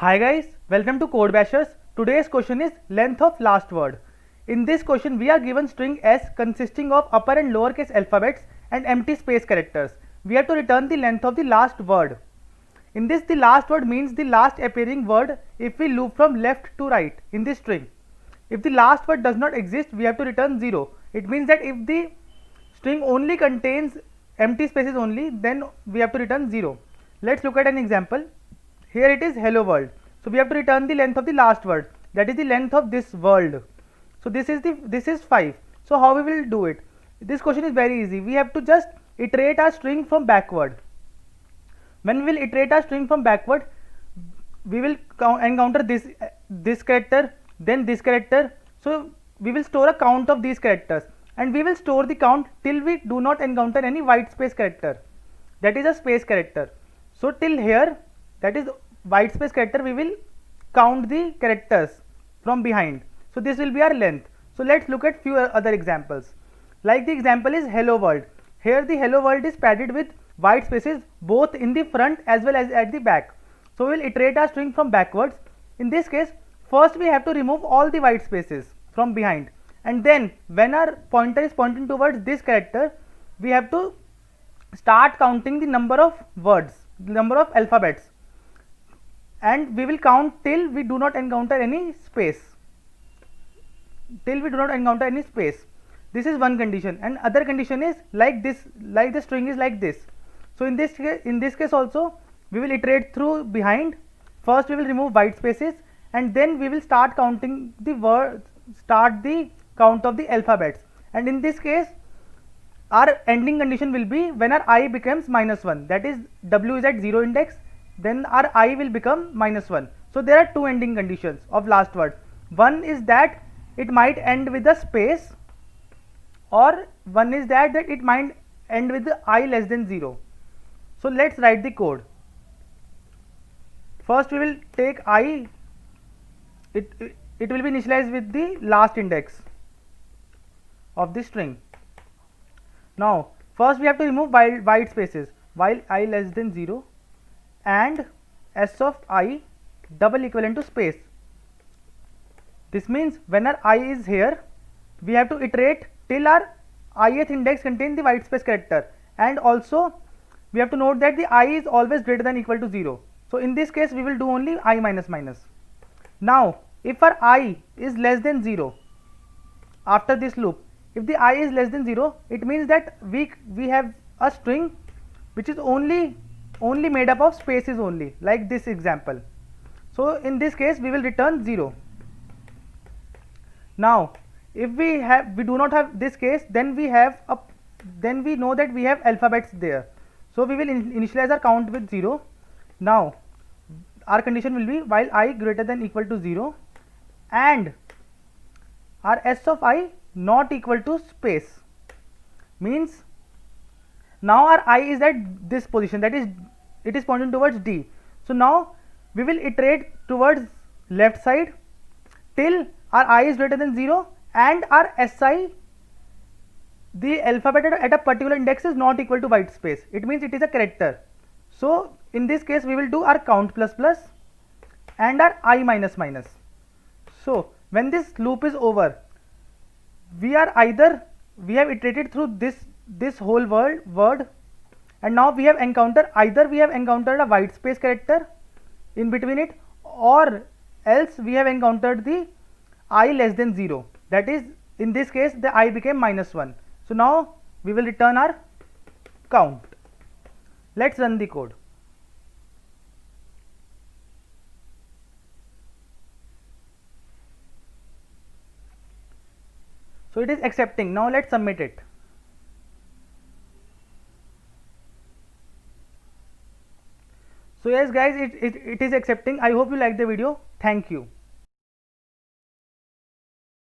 Hi guys, welcome to Code Bashers. Today's question is length of last word. In this question we are given string S consisting of upper and lowercase alphabets and empty space characters. We have to return the length of the last word. In this, the last word means the last appearing word if we loop from left to right in this string. If the last word does not exist, we have to return 0. It means that if the string only contains empty spaces only, then we have to return 0. Let's look at an example. Here it is hello world. So we have to return the length of the last word, that is the length of this world. So this is 5. So how we will do it? This question is very easy. We have to just iterate our string from backward. When we will iterate our string from backward, we will encounter this character, then this character. So we will store a count of these characters, and we will store the count till we do not encounter any white space character, that is a space character. So till here, that is white space character, we will count the characters from behind. So this will be our length. So let's look at few other examples. Like the example is hello world. Here the hello world is padded with white spaces both in the front as well as at the back. So we will iterate our string from backwards. In this case, first we have to remove all the white spaces from behind, and then when our pointer is pointing towards this character, we have to start counting the number of words, the number of alphabets, and we will count till we do not encounter any space. Till we do not encounter any space. This is one condition, and other condition is like this, like the string is like this. So in this case also we will iterate through behind. First we will remove white spaces, and then we will start counting the words, start the count of the alphabets. And in this case, our ending condition will be when our I becomes -1, that is W is at 0 index, then our I will become -1. So there are two ending conditions of last word. One is that it might end with a space, or one is that it might end with the I less than 0. So let's write the code. First we will take I, it will be initialized with the last index of the string. Now first we have to remove white spaces while I less than 0 and S of I double equivalent to space. This means when our I is here, we have to iterate till our ith index contains the white space character, and also we have to note that the I is always greater than equal to 0. So in this case we will do only I minus minus. Now if our I is less than 0 after this loop, if the I is less than 0, it means that we have a string which is only made up of spaces only, like this example. So in this case we will return 0. Now if we do not have this case, then we know that we have alphabets there. So we will initialize our count with 0. Now our condition will be while I greater than equal to 0 and our S of I not equal to space, means now our I is at this position, that is it is pointing towards D. So now we will iterate towards left side till our I is greater than 0 and our Si, the alphabet at a particular index, is not equal to white space. It means it is a character. So in this case we will do our count plus plus and our I minus minus. So when this loop is over, we have iterated through this whole word, and now we have encountered a white space character in between it, or else we have encountered the I less than 0, that is in this case the I became -1. So now we will return our count. Let's run the code. So it is accepting. Now let's submit it. So yes guys, it is accepting. I hope you like the video. Thank you.